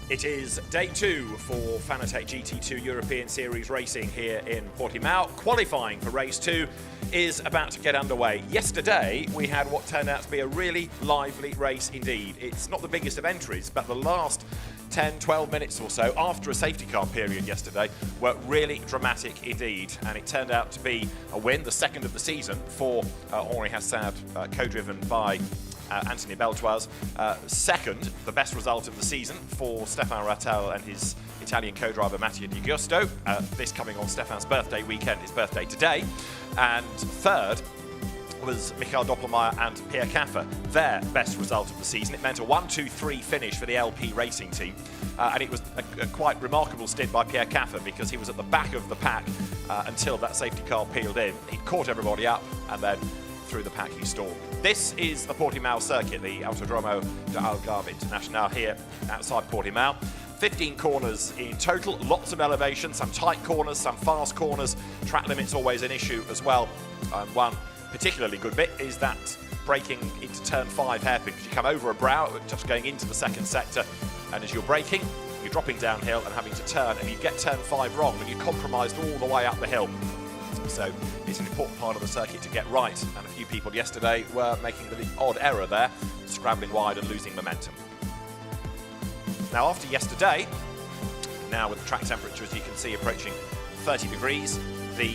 It is day 2 for Fanatec GT2 European Series racing here in Portimao. Qualifying for race 2 is about to get underway. Yesterday we had what turned out to be a really lively race indeed. It's not the biggest of entries, but the last 10-12 minutes or so after a safety car period yesterday were really dramatic indeed, and it turned out to be a win, the second of the season for Henri Hassad, co-driven by Anthony Beltoise. Second, the best result of the season for Stéphane Rattal and his Italian co-driver Mattia Di Giusto. This coming on Stéphane's birthday weekend, his birthday today. And third was Michael Doppelmayr and Pierre Caffer, their best result of the season. It meant a 1-2-3 finish for the LP racing team. And it was a quite remarkable stint by Pierre Caffer because he was at the back of the pack until that safety car peeled in. He caught everybody up and then through the pack he stormed. This is the Portimao circuit, the Autodromo de Algarve International here outside Portimao. 15 corners in total, lots of elevation, some tight corners, some fast corners. Track limit's always an issue as well. One particularly good bit is that braking into turn 5 hairpin, because you come over a brow just going into the second sector, and as you're braking, you're dropping downhill and having to turn, and you get turn 5 wrong and you're compromised all the way up the hill. So it's an important part of the circuit to get right, and a few people yesterday were making the odd error there, scrambling wide and losing momentum. Now after yesterday, now with the track temperature as you can see approaching 30 degrees, the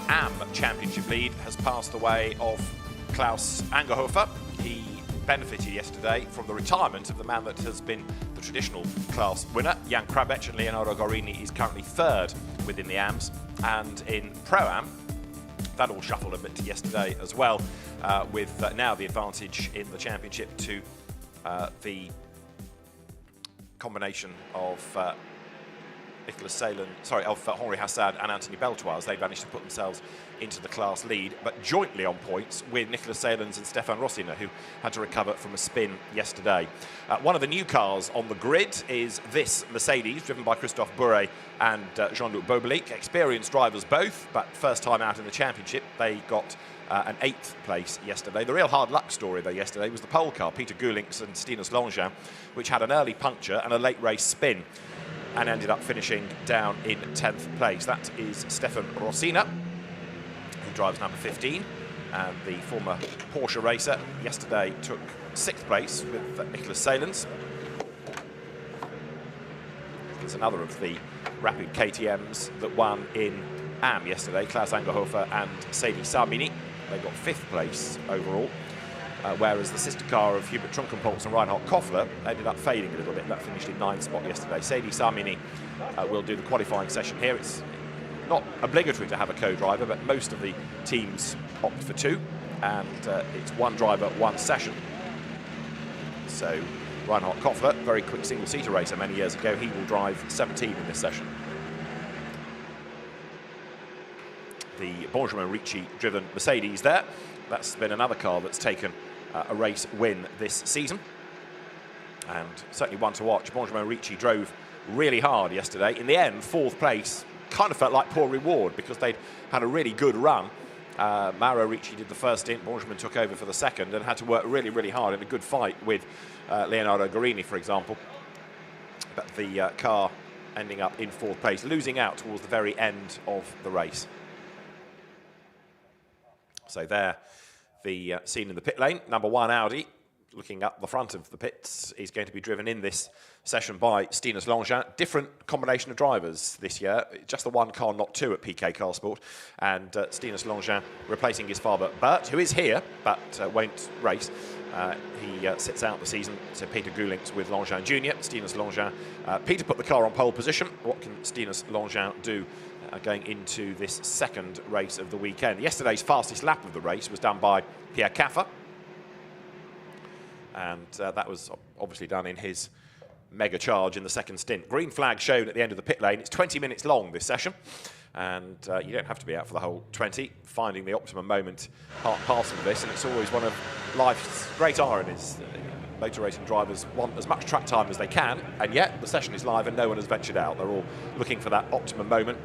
AM Championship lead has passed the way of Klaus Angerhofer. He benefited yesterday from the retirement of the man that has been the traditional class winner. Jan Krabec and Leonardo Gorini is currently third within the AMs, and in Pro-Am that all shuffled a bit yesterday as well, with now the advantage in the championship to the combination of Henri Hassad and Anthony Beltoise. They managed to put themselves into the class lead, but jointly on points with Nicolas Seylens and Stéphane Rossina, who had to recover from a spin yesterday. One of the new cars on the grid is this Mercedes, driven by Christophe Bourret and Jean-Luc Bobelic. Experienced drivers both, but first time out in the championship. They got an 8th place yesterday. The real hard luck story though yesterday was the pole car, Peter Gulinx and Stinus Longin, which had an early puncture and a late race spin, and ended up finishing down in 10th place. That is Stéphane Rossina, who drives number 15, and the former Porsche racer yesterday took 6th place with Nicolas Seylens. It's another of the rapid KTMs that won in AM yesterday, Klaus Angerhofer and Sadie Samini. They got 5th place overall. Whereas the sister car of Hubert Trunkenpolz and Reinhard Koffler ended up fading a little bit. That finished in 9th spot yesterday. Sadie Samini will do the qualifying session here. It's not obligatory to have a co-driver, but most of the teams opt for 2, and it's 1 driver, 1 session. So Reinhard Koffler, very quick single-seater racer many years ago, he will drive 17 in this session. The Benjamin Ricci-driven Mercedes there. That's been another car that's taken a race win this season, and certainly one to watch. Benjamin Ricci drove really hard yesterday. In the end, 4th place kind of felt like poor reward because they'd had a really good run. Mauro Ricci did the first stint, Benjamin took over for the second, and had to work really, really hard in a good fight with Leonardo Gorini, for example. But the car ending up in 4th place, losing out towards the very end of the race. So there, the scene in the pit lane. Number 1 Audi, looking up the front of the pits, is going to be driven in this session by Stinus Longin. Different combination of drivers this year. Just the 1 car, not 2 at PK Car Sport. And Stinus Longin replacing his father Bert, who is here, but won't race. He sits out the season, so Peter Gulinx with Longin Jr., Stinus Longin. Peter put the car on pole position. What can Stinus Longin do going into this second race of the weekend? Yesterday's fastest lap of the race was done by Pierre Caffer, and that was obviously done in his mega charge in the second stint. Green flag shown at the end of the pit lane. It's 20 minutes long, this session, and you don't have to be out for the whole 20. Finding the optimum moment part and parcel of this, and it's always one of life's great ironies. Motor racing drivers want as much track time as they can, and yet the session is live and no one has ventured out. They're all looking for that optimum moment,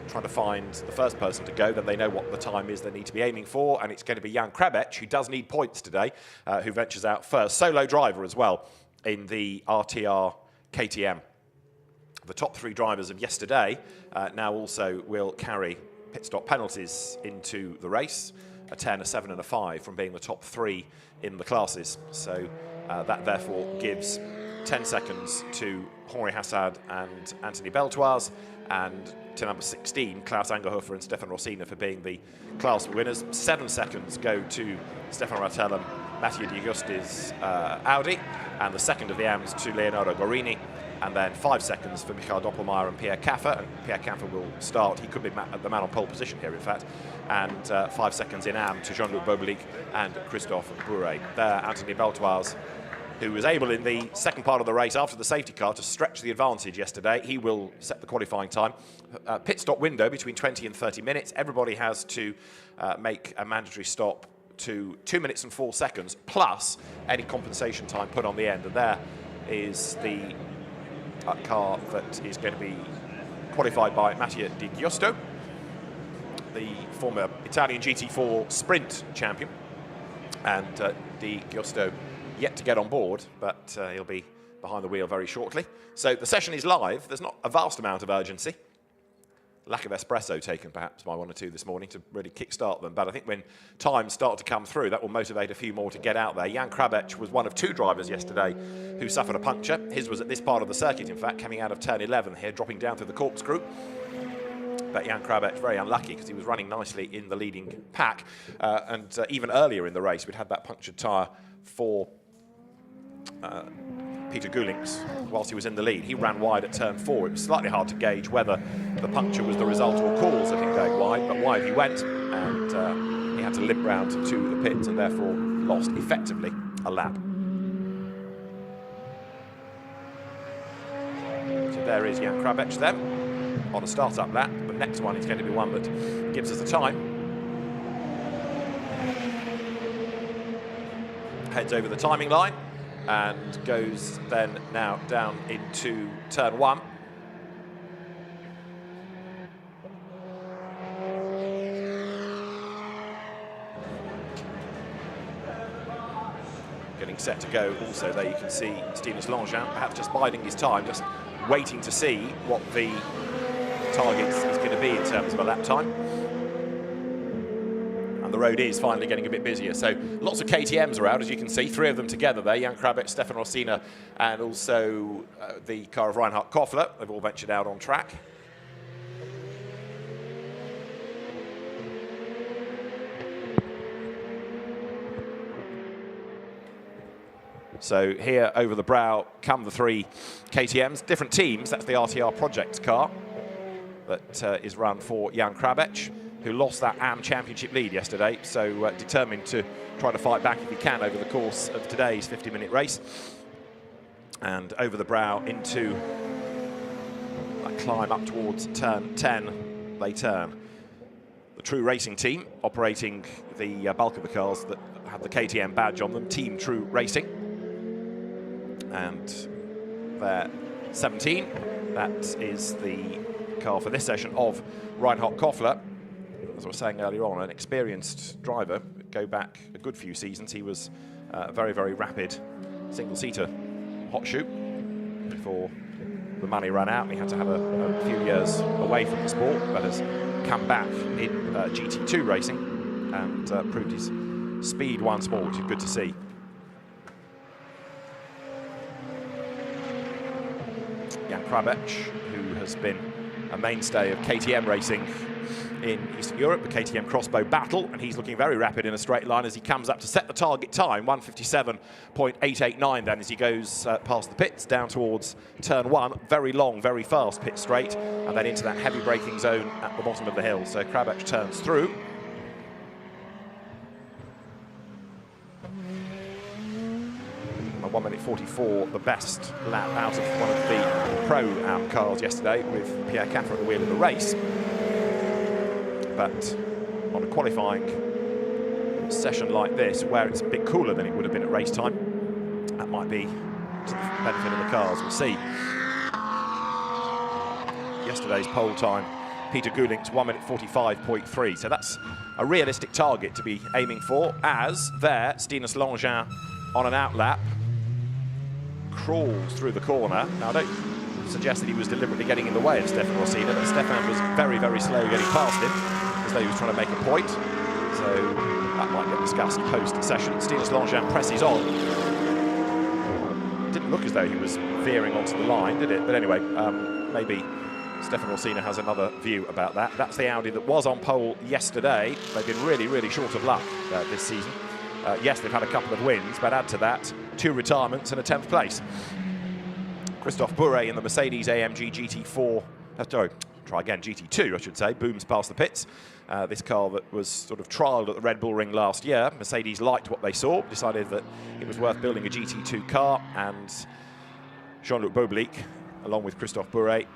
trying to find the first person to go. Then they know what the time is they need to be aiming for, and it's going to be Jan Krabec, who does need points today, who ventures out first. Solo driver as well in the RTR KTM. The top 3 drivers of yesterday now also will carry pit stop penalties into the race, a 10, a 7 and a 5 from being the top 3 in the classes. So that therefore gives 10 seconds to Henri Hassad and Anthony Beltoise, and to number 16, Klaus Angerhofer and Stefan Rossina for being the class winners. 7 seconds go to Stefan Rattel and Mathieu Di Giusti's Audi, and the second of the AMs to Leonardo Gorini, and then 5 seconds for Michael Doppelmayr and Pierre Caffer. And Pierre Caffer will start, he could be the man on pole position here in fact, and 5 seconds in AM to Jean-Luc Bobelik and Christophe Bourret. There, Anthony Beltoise, who was able in the second part of the race after the safety car to stretch the advantage yesterday. He will set the qualifying time. Pit stop window between 20 and 30 minutes. Everybody has to make a mandatory stop to 2 minutes and 4 seconds, plus any compensation time put on the end. And there is the car that is going to be qualified by Mattia Di Giusto, the former Italian GT4 sprint champion. And Di Giusto yet to get on board, but he'll be behind the wheel very shortly. So the session is live. There's not a vast amount of urgency. Lack of espresso taken perhaps by 1 or 2 this morning to really kick-start them, but I think when times start to come through, that will motivate a few more to get out there. Jan Krabec was one of 2 drivers yesterday who suffered a puncture. His was at this part of the circuit, in fact, coming out of turn 11 here, dropping down through the corkscrew. But Jan Krabec very unlucky because he was running nicely in the leading pack. And even earlier in the race, we'd had that punctured tyre for Peter Gulinks whilst he was in the lead. He ran wide at turn 4. It was slightly hard to gauge whether the puncture was the result or cause of him going wide, but wide he went, and he had to limp round to the pits and therefore lost effectively a lap. So there is Jan Krabec then on a start-up lap. The next one is going to be one that gives us a time. Heads over the timing line and goes then now down into turn 1. Getting set to go also. There you can see Stinus Langin perhaps just biding his time, just waiting to see what the target is going to be in terms of a lap time. And the road is finally getting a bit busier. So lots of KTMs are out, as you can see, 3 of them together there, Jan Krabec, Stefan Rossina, and also the car of Reinhard Koffler. They've all ventured out on track. So here over the brow come the 3 KTMs, different teams. That's the RTR Project car that is run for Jan Krabec, who lost that AM Championship lead yesterday, so determined to try to fight back if he can over the course of today's 50-minute race. And over the brow into that climb up towards turn 10, they turn. The True Racing team operating the bulk of the cars that have the KTM badge on them, Team True Racing. And they're 17. That is the car for this session of Reinhard Koffler. As I was saying earlier on, an experienced driver. Go back a good few seasons. He was a very, very rapid single-seater hot shoe before the money ran out. He had to have a few years away from the sport, but has come back in GT2 racing and proved his speed once more, which is good to see. Jan Krabec, who has been a mainstay of KTM racing in Eastern Europe, the KTM Crossbow Battle, and he's looking very rapid in a straight line as he comes up to set the target time, 1:57.889 then, as he goes past the pits down towards turn 1. Very long, very fast pit straight, and then into that heavy braking zone at the bottom of the hill. So Krabec turns through. And 1:44, the best lap out of one of the Pro-Am cars yesterday, with Pierre Caffer at the wheel in the race. But on a qualifying session like this, where it's a bit cooler than it would have been at race time, that might be to the benefit of the cars. We'll see. Yesterday's pole time, Peter Gulinks, 1:45.3. So that's a realistic target to be aiming for, as there, Stinus Langin on an outlap crawls through the corner. Now, I don't suggest that he was deliberately getting in the way of Stefan Rossina, but Stefan was very, very slow getting past him, as though he was trying to make a point. So that might get discussed post-session. Stinus Longchamp presses on. Didn't look as though he was veering onto the line, did it? But anyway, maybe Stefan Rossina has another view about that. That's the Audi that was on pole yesterday. They've been really, really short of luck this season. Yes, they've had a couple of wins, but add to that 2 retirements and a 10th place. Christophe Bourret in the Mercedes AMG GT4, GT2, I should say, booms past the pits. This car that was sort of trialled at the Red Bull Ring last year. Mercedes liked what they saw, decided that it was worth building a GT2 car, and Jean-Luc Beaubelic, along with Christophe Bourret,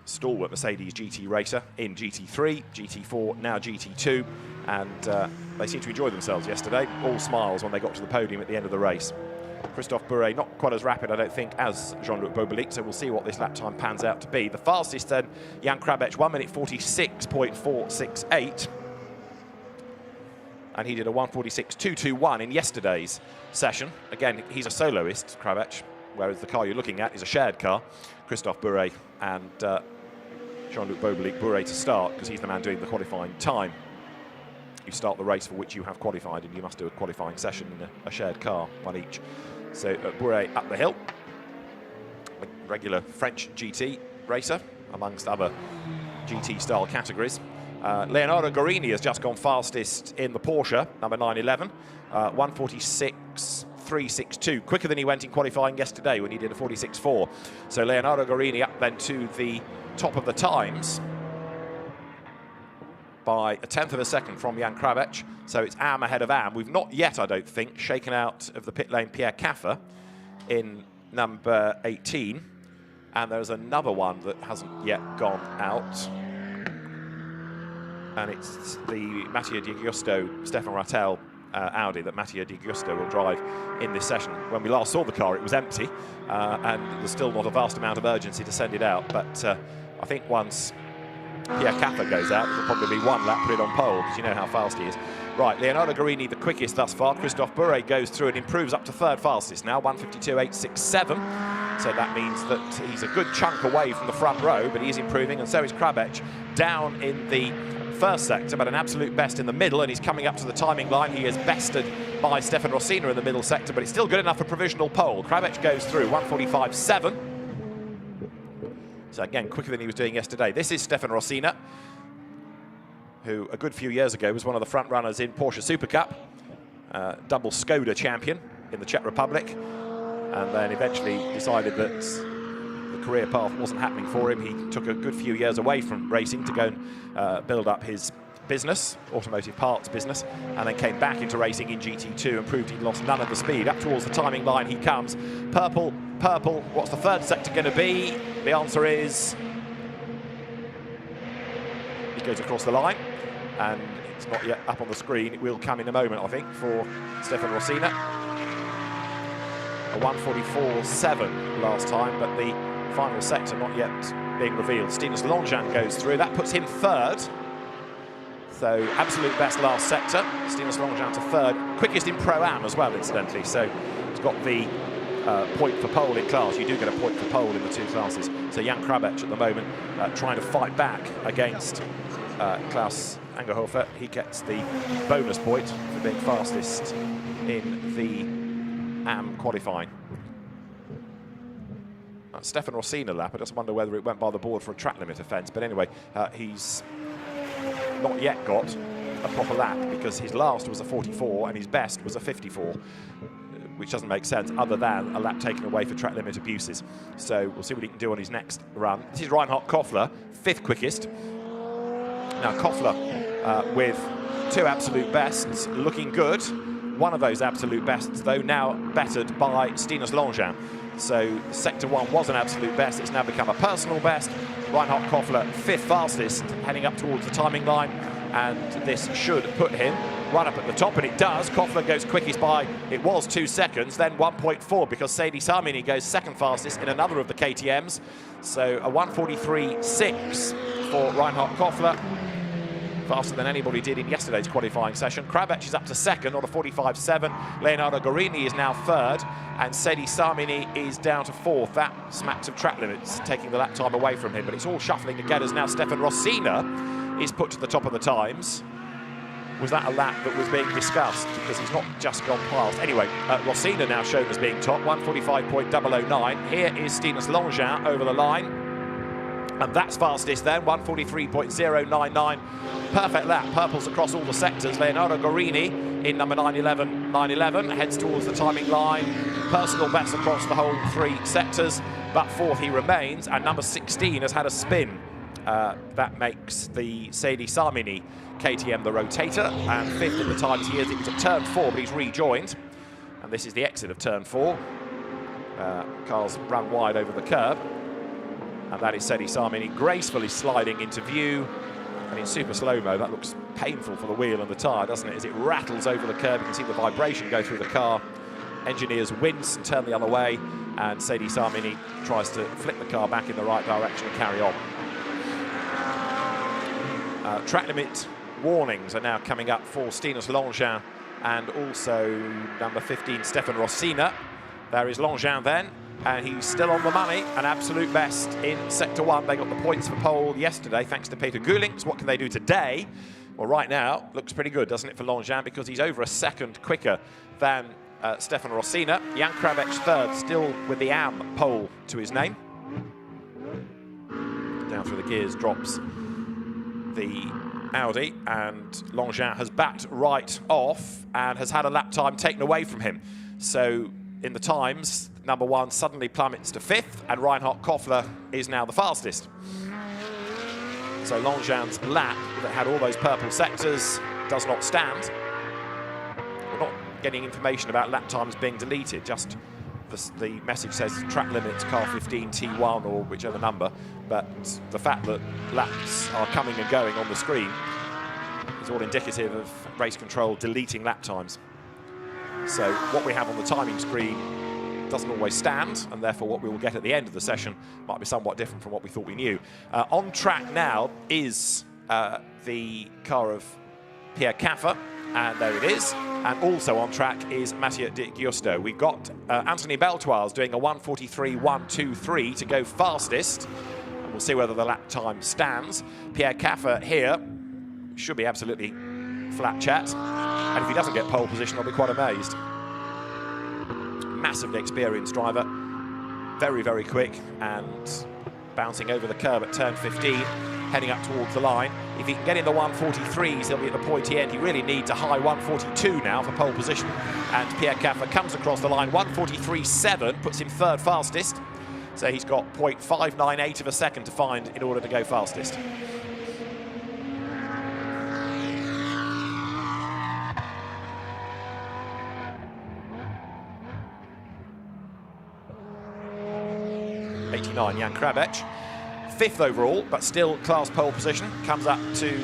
stalwart Mercedes GT racer in GT3, GT4, now GT2, and they seemed to enjoy themselves yesterday. All smiles when they got to the podium at the end of the race. Christophe Bourret not quite as rapid, I don't think, as Jean-Luc Beaubelic, so we'll see what this lap time pans out to be. The fastest then, Jan Krabec, 1 minute 46.468. And he did a 1:46.221 in yesterday's session. Again, he's a soloist, Krabec, whereas the car you're looking at is a shared car. Christophe Bourret and Jean-Luc Beaubelic. Bourret to start, because he's the man doing the qualifying time. You start the race for which you have qualified, and you must do a qualifying session in a shared car, one each. So Bourret up the hill, a regular French GT racer, amongst other GT-style categories. Leonardo Guarini has just gone fastest in the Porsche, number 911, 1:46.362, quicker than he went in qualifying yesterday when he did a 46.4. So Leonardo Guarini up then to the top of the times by 1/10 of a second from Jan Krabec. So it's Am ahead of Am. We've not yet, I don't think, shaken out of the pit lane Pierre Caffer in number 18. And there's another one that hasn't yet gone out. And it's the Mattia Di Giusto, Stefan Rattel Audi that Mattia Di Giusto will drive in this session. When we last saw the car, it was empty, and there's still not a vast amount of urgency to send it out. But I think once Pierre Caffer goes out, it'll probably be 1 lap put it on pole, because you know how fast he is. Right, Leonardo Guarini the quickest thus far. Christophe Bourret goes through and improves up to 3rd fastest now, 1:52.867. So that means that he's a good chunk away from the front row, but he's improving, and so is Krabec down in the 1st sector, but an absolute best in the middle, and he's coming up to the timing line. He is bested by Stefan Rossina in the middle sector, but it's still good enough for provisional pole. Krabec goes through, 1:45.7. So again, quicker than he was doing yesterday. This is Stefan Rossina, who a good few years ago was one of the front runners in Porsche Super Cup, double Skoda champion in the Czech Republic, and then eventually decided that the career path wasn't happening for him. He took a good few years away from racing to go and build up his business, automotive parts business, and then came back into racing in GT2 and proved he'd lost none of the speed. Up towards the timing line he comes. Purple, what's the 3rd sector going to be? The answer is he goes across the line, and it's not yet up on the screen. It will come in a moment, I think, for Stefan Rossina. A 1:44.7 last time, but the final sector not yet being revealed. Stinus Longchamp goes through. That puts him 3rd. So absolute best last sector. Stinus Longchamp to 3rd. Quickest in Pro-Am as well, incidentally. So he's got the point for pole in class. You do get a point for pole in the 2 classes. So Jan Krabec at the moment trying to fight back against Klaus Angerhofer. He gets the bonus point for being fastest in the Am qualifying. Stefan Rossina lap. I just wonder whether it went by the board for a track limit offence. But anyway, he's not yet got a proper lap, because his last was a 44 and his best was a 54, which doesn't make sense other than a lap taken away for track limit abuses. So we'll see what he can do on his next run. This is Reinhard Koffler, 5th quickest. Now Koffler with 2 absolute bests, looking good. One of those absolute bests, though, now bettered by Stinus Longchamp. So Sector 1 was an absolute best. It's now become a personal best. Reinhard Koffler, 5th fastest, heading up towards the timing line. And this should put him right up at the top, and it does. Koffler goes quickest by, it was 2 seconds, then 1.4, because Sadie Samini goes 2nd fastest in another of the KTMs. So a 1:43.6 for Reinhard Koffler. faster than anybody did in yesterday's qualifying session. Krabec is up to second on a 45.7. Leonardo Guarini is now third, and Sedi Samini is down to fourth. That smacks of track limits, taking the lap time away from him, but it's all shuffling again as now Stefan Rossina is put to the top of the times. Was that a lap that was being discussed? Because he's not just gone past. Anyway, Rossina now shown as being top, 1:45.009. Here is Stinus Longin over the line. And that's fastest then, 1:43.099. Perfect lap, purples across all the sectors. Leonardo Guarini in number 911 heads towards the timing line. Personal best across the whole three sectors, but fourth he remains. And number 16 has had a spin. That makes the Sedi Samini KTM the rotator, and fifth at the times he is. It was at turn 4, but he's rejoined. And this is the exit of turn 4. Cars run wide over the curb. And that is Sedi Samini gracefully sliding into view. And in super slow-mo, that looks painful for the wheel and the tyre, doesn't it? As it rattles over the curb, you can see the vibration go through the car. Engineers wince and turn the other way, and Sedi Samini tries to flip the car back in the right direction and carry on. Track limit warnings are now coming up for Stinus Longin and also number 15, Stefan Rossina. There is Longin then, and he's still on the money, an absolute best in Sector 1. They got the points for pole yesterday, thanks to Peter Gulings. What can they do today? Well, right now, looks pretty good, doesn't it, for Longin, because he's over a second quicker than Stefan Rossina. Jan Krabec third, still with the AM pole to his name. Down through the gears, drops the Audi, and Longin has backed right off and has had a lap time taken away from him. So in the times, number 1 suddenly plummets to 5th, and Reinhard Koffler is now the fastest. So Longin's lap that had all those purple sectors does not stand. We're not getting information about lap times being deleted, just the message says track limits, car 15, T1 or whichever number, but the fact that laps are coming and going on the screen is all indicative of race control deleting lap times. So what we have on the timing screen doesn't always stand, and therefore what we will get at the end of the session might be somewhat different from what we thought we knew. On track now is the car of Pierre Caffer, and there it is. And also on track is Mathieu de Giusto. We've got Anthony Beltoise doing a 1:43.123 to go fastest. And we'll see whether the lap time stands. Pierre Caffer here should be absolutely flat chat. And if he doesn't get pole position, I'll be quite amazed. Massively experienced driver. Very, very quick, and bouncing over the curb at turn 15, heading up towards the line. If he can get in the 1:43s, he'll be at the pointy end. He really needs a high 1:42 now for pole position. And Pierre Caffer comes across the line, 1:43.7, puts him third fastest. So he's got 0.598 of a second to find in order to go fastest. '89, Jan Krabec. 5th overall, but still class pole position. Comes up to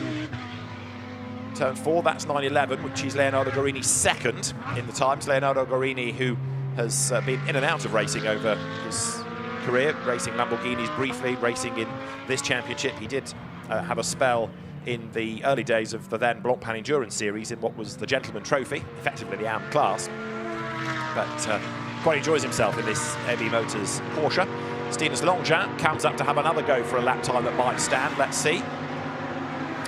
turn 4, that's 911, which is Leonardo Guarini's second in the times. Leonardo Guarini, who has been in and out of racing over his career, racing Lamborghinis briefly, racing in this championship. He did have a spell in the early days of the then Blancpain Endurance Series in what was the Gentleman Trophy, effectively the AM class. But quite enjoys himself in this MB Motors Porsche. Stinus Longin comes up to have another go for a lap time that might stand. Let's see.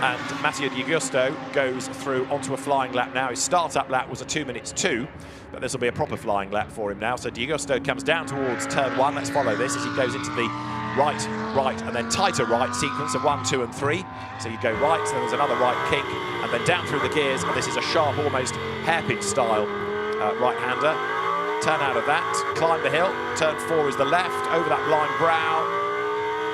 And Mathieu de Giusto goes through onto a flying lap now. His start-up lap was a 2 minutes 2, but this will be a proper flying lap for him now. So de Giusto comes down towards turn 1. Let's follow this as he goes into the right, and then tighter right sequence of 1, 2, and 3. So you go right, so there's another right kick, and then down through the gears. And this is a sharp, almost hairpin style right-hander. Turn out of that, climb the hill, turn 4 is the left, over that blind brow,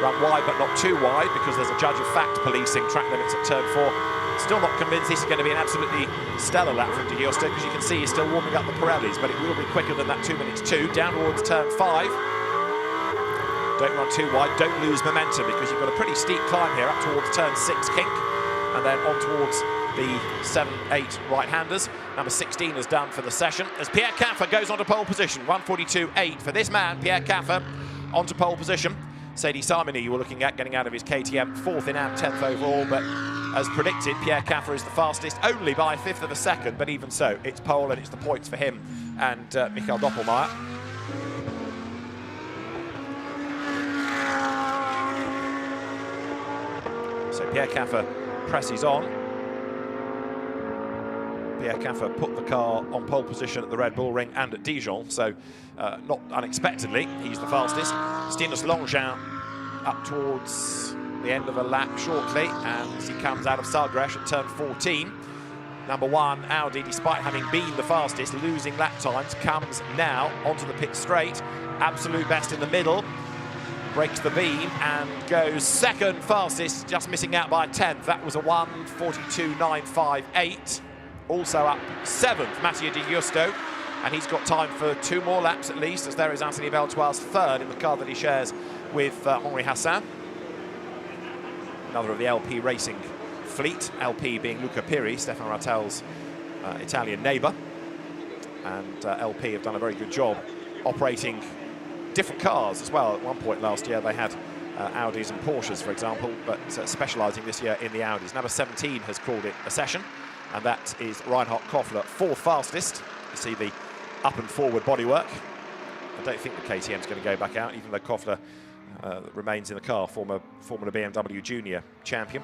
run wide but not too wide because there's a judge of fact policing track limits at turn 4. Still not convinced this is going to be an absolutely stellar lap from de Giusto because you can see he's still warming up the Pirellis, but it will be quicker than that 2 minutes 2, down towards turn 5. Don't run too wide, don't lose momentum because you've got a pretty steep climb here up towards turn 6 kink, and then on towards the 7, 8 right-handers. Number 16 is done for the session as Pierre Caffer goes onto pole position. 1:42.8 for this man, Pierre Caffer, onto pole position. Sedi Samini, you were looking at getting out of his KTM, 4th in AM, 10th overall, but as predicted, Pierre Caffer is the fastest, only by a fifth of a second, but even so, it's pole and it's the points for him and Michael Doppelmayr. So Pierre Caffer presses on. Pierre Caffer put the car on pole position at the Red Bull Ring and at Dijon, so not unexpectedly, he's the fastest. Stinus Longchamp up towards the end of a lap shortly, and as he comes out of Algarve at turn 14. Number 1, Audi, despite having been the fastest, losing lap times, comes now onto the pit straight. Absolute best in the middle. Breaks the beam and goes second fastest, just missing out by a tenth. That was a 1:42.958. Also up 7th, Mathieu Di Giusto, and he's got time for 2 more laps at least, as there is Anthony Beltoire's 3rd in the car that he shares with Henri Hassan. Another of the LP Racing fleet, LP being Luca Piri, Stefan Rattel's Italian neighbour. And LP have done a very good job operating different cars as well. At one point last year they had Audis and Porsches, for example, but specialising this year in the Audis. Number 17 has called it a session, and that is Reinhard Koffler, 4th fastest. You see the up and forward bodywork. I don't think the KTM's going to go back out, even though Koffler remains in the car, former Formula BMW Junior champion.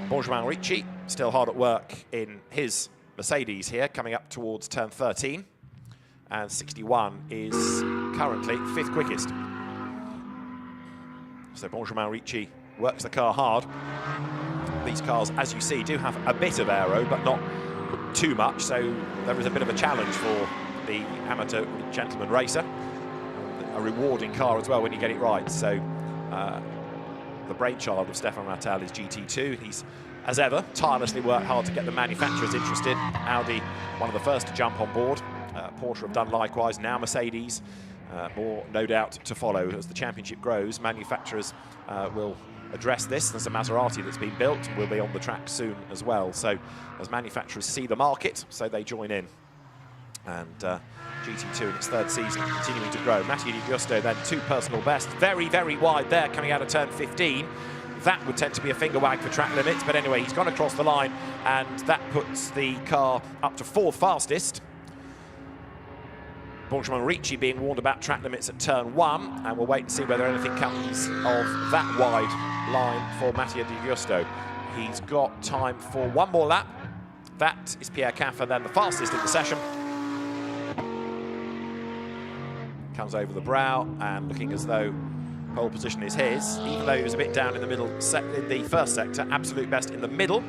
Benjamin Ricci still hard at work in his Mercedes here, coming up towards turn 13. And 61 is currently 5th quickest. So Benjamin Ricci works the car hard. These cars, as you see, do have a bit of aero, but not too much, so there is a bit of a challenge for the amateur gentleman racer. A rewarding car as well when you get it right. So the brainchild of Stefan Rattel is GT2. He's, as ever, tirelessly worked hard to get the manufacturers interested. Audi, one of the first to jump on board. Porsche have done likewise, now Mercedes. More, no doubt, to follow. As the championship grows, manufacturers will address this. There's a Maserati that's been built and will be on the track soon as well. So as manufacturers see the market, so they join in. And GT2 in its 3rd season continuing to grow. Mathieu Di Giusto then 2 personal bests. Very, very wide there coming out of turn 15. That would tend to be a finger wag for track limits, but anyway, he's gone across the line, and that puts the car up to 4th fastest. Benjamin Ricci being warned about track limits at turn 1, and we'll wait and see whether anything comes of that wide line for Mathieu Di Giusto. He's got time for 1 more lap. That is Pierre Caffer, then the fastest in the session. Comes over the brow and looking as though pole position is his, even though he was a bit down in the middle in the first sector. Absolute best in the middle.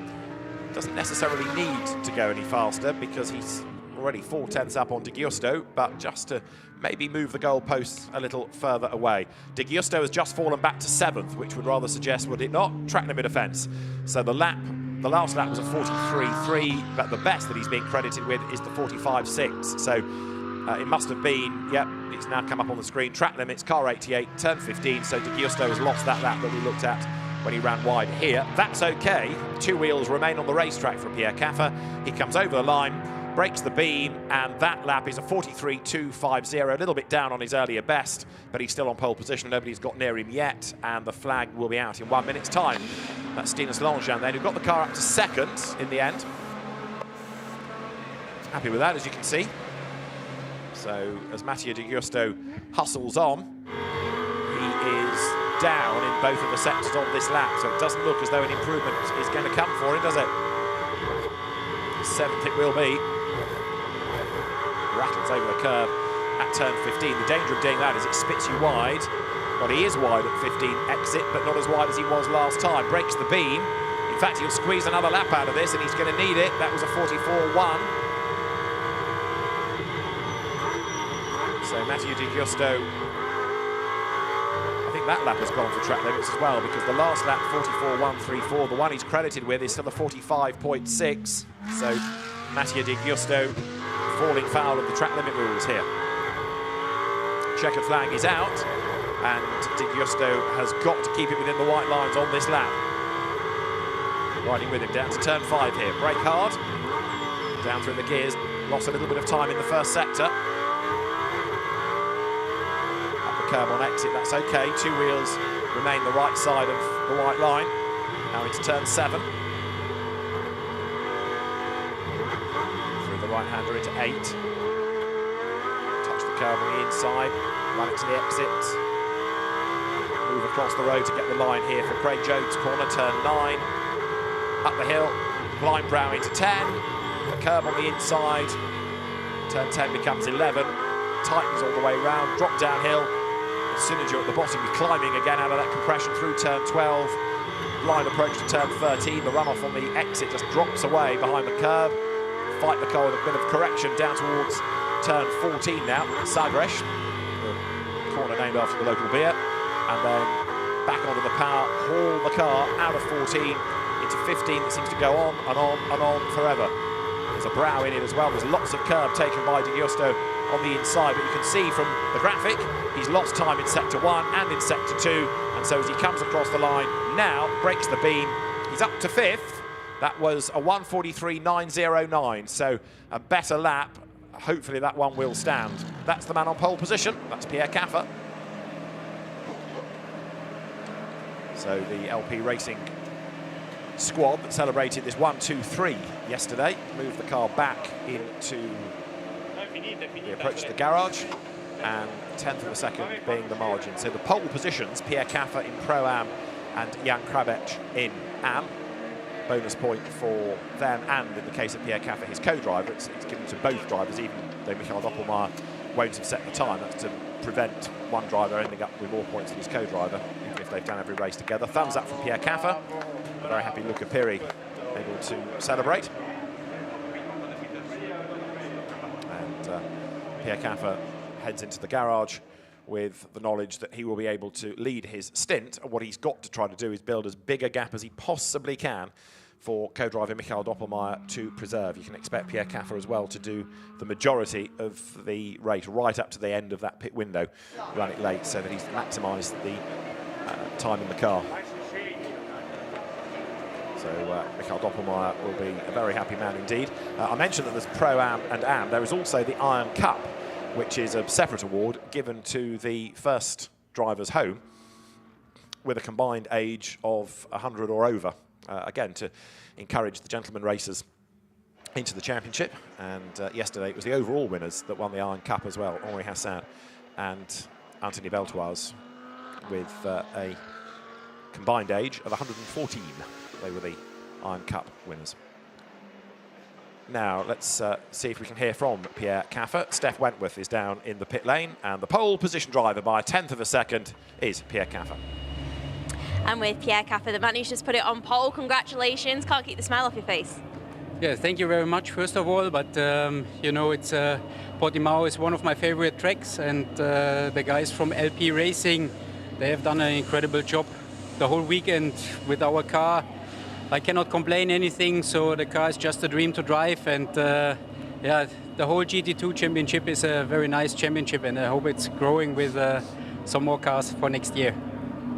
Doesn't necessarily need to go any faster because he's already 4 tenths up on Di Giusto, but just to maybe move the goalposts a little further away. Di Giusto has just fallen back to 7th, which would rather suggest, would it not, track limit offence. So the last lap was a 43.3, but the best that he's being credited with is the 45.6. So it must have been, yep, it's now come up on the screen, track limits, car 88, turn 15, so Di Giusto has lost that lap that we looked at when he ran wide here. That's okay. 2 wheels remain on the racetrack for Pierre Caffer. He comes over the line, breaks the beam, and that lap is a 43.250, a little bit down on his earlier best, but he's still on pole position. Nobody's got near him yet, and the flag will be out in 1 minute's time. That's Stinus Longchamp then, who got the car up to 2nd in the end. Happy with that, as you can see. So as Mathieu Di Giusto hustles on, he is down in both of the sectors on this lap, so it doesn't look as though an improvement is going to come for him, does it? 7th it will be. Rattles over the curve at turn 15. The danger of doing that is it spits you wide. Well, he is wide at 15 exit, but not as wide as he was last time. Breaks the beam. In fact, he'll squeeze another lap out of this, and he's going to need it. That was a 44.1. So Mathieu Di Giusto, I think that lap has gone for track limits as well, because the last lap, 44.134, the one he's credited with is still a 45.6. So Mathieu Di Giusto falling foul of the track limit rules here. Checkered flag is out, and Di Giusto has got to keep it within the white lines on this lap. Riding with him down to turn 5 here. Brake hard, down through the gears, lost a little bit of time in the first sector. Up the curb on exit, that's okay. 2 wheels remain the right side of the white line. Now into turn 7. the right-hander into 8. Touch the curb on the inside, run it to the exit. Move across the road to get the line here for Craig Jones. Corner, turn 9. Up the hill, blind brow into 10. The curb on the inside. Turn 10 becomes 11. Tightens all the way round, drop downhill. As soon as you're at the bottom, you're climbing again out of that compression through turn 12. Blind approach to turn 13. The runoff on the exit just drops away behind the curb. Fight the car with a bit of correction down towards turn 14 now. Sagres, the corner named after the local beer. And then back onto the power, haul the car out of 14 into 15 that seems to go on and on and on forever. There's a brow in it as well. There's lots of curb taken by De Giusto on the inside, but you can see from the graphic he's lost time in sector 1 and in sector 2, and so as he comes across the line now, breaks the beam, he's up to 5th. That was a 1:43.909, so a better lap. Hopefully that one will stand. That's the man on pole position. That's Pierre Caffer. So the LP Racing squad that celebrated this 1-2-3 yesterday moved the car back into the approach to the garage, and 10th of a second being the margin. So the pole positions, Pierre Caffer in Pro-Am and Jan Krabec in Am. Bonus point for them, and in the case of Pierre Caffer, his co-driver. It's given to both drivers, even though Michael Doppelmayr won't have set the time. That's to prevent one driver ending up with more points than his co-driver, even if they've done every race together. Thumbs up from Pierre Caffer. Very happy Luca Piri able to celebrate. And Pierre Caffer heads into the garage with the knowledge that he will be able to lead his stint. And what he's got to try to do is build as big a gap as he possibly can for co-driver Michael Doppelmayr to preserve. You can expect Pierre Caffer as well to do the majority of the race right up to the end of that pit window, run it late so that he's maximised the time in the car. So Michael Doppelmayr will be a very happy man indeed. I mentioned that there's Pro-Am and Am. There is also the Iron Cup, which is a separate award given to the first drivers home with a combined age of 100 or over. Again, to encourage the gentleman racers into the championship. And yesterday it was the overall winners that won the Iron Cup as well, Henri Hassan and Anthony Beltoise, with a combined age of 114. They were the Iron Cup winners. Now, let's see if we can hear from Pierre Caffer. Steph Wentworth is down in the pit lane, and the pole position driver by a 10th of a second is Pierre Caffer. And with Pierre Caffer, the man who's just put it on pole, congratulations. Can't keep the smile off your face. Yeah, thank you very much, first of all. But, you know, it's Portimao is one of my favorite tracks, and the guys from LP Racing, they have done an incredible job the whole weekend with our car. I cannot complain anything, so the car is just a dream to drive, and yeah, the whole GT2 championship is a very nice championship, and I hope it's growing with some more cars for next year.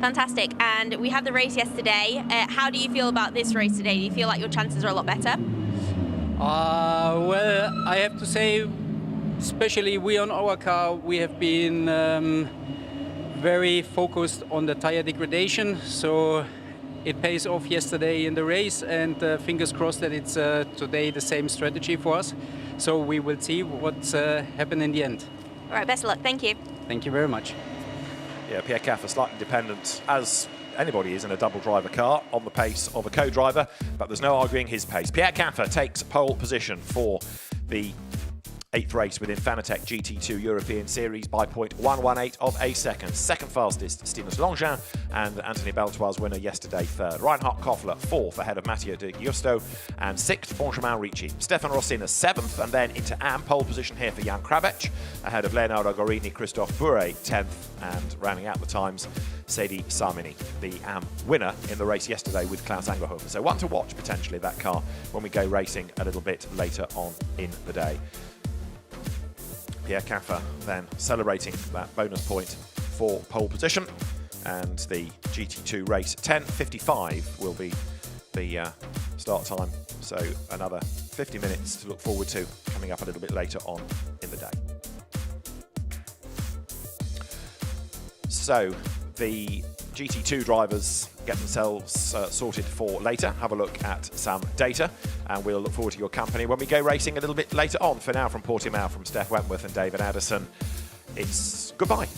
Fantastic, and we had the race yesterday. How do you feel about this race today? Do you feel like your chances are a lot better? Well, I have to say, especially we on our car, we have been very focused on the tire degradation, so it pays off yesterday in the race, and fingers crossed that it's today the same strategy for us. So we will see what's happened in the end. All right, best of luck. Thank you. Thank you very much. Yeah, Pierre Caffer slightly dependent, as anybody is in a double driver car, on the pace of a co-driver, but there's no arguing his pace. Pierre Caffer takes pole position for the 8th race within Fanatec GT2 European Series by 0.118 of a second. Second fastest, Stinus Longin, and Anthony Beltoise winner yesterday, 3rd. Reinhard Koffler, 4th, ahead of Matteo De Giusto, and 6th, Benjamin Ricci. Stefan Rossina, 7th, and then into Am, pole position here for Jan Krabec, ahead of Leonardo Gorini, Christophe Bourret, 10th, and rounding out the times, Sedi Samini, the Am winner in the race yesterday with Klaus Angerhofer. So one to watch, potentially, that car, when we go racing a little bit later on in the day. Pierre Caffer then celebrating that bonus point for pole position, and the GT2 race 10:55 will be the start time, so another 50 minutes to look forward to coming up a little bit later on in the day. So the GT2 drivers get themselves sorted for later, have a look at some data, and we'll look forward to your company when we go racing a little bit later on. For now, from Portimao, from Steph Wentworth and David Addison, it's goodbye.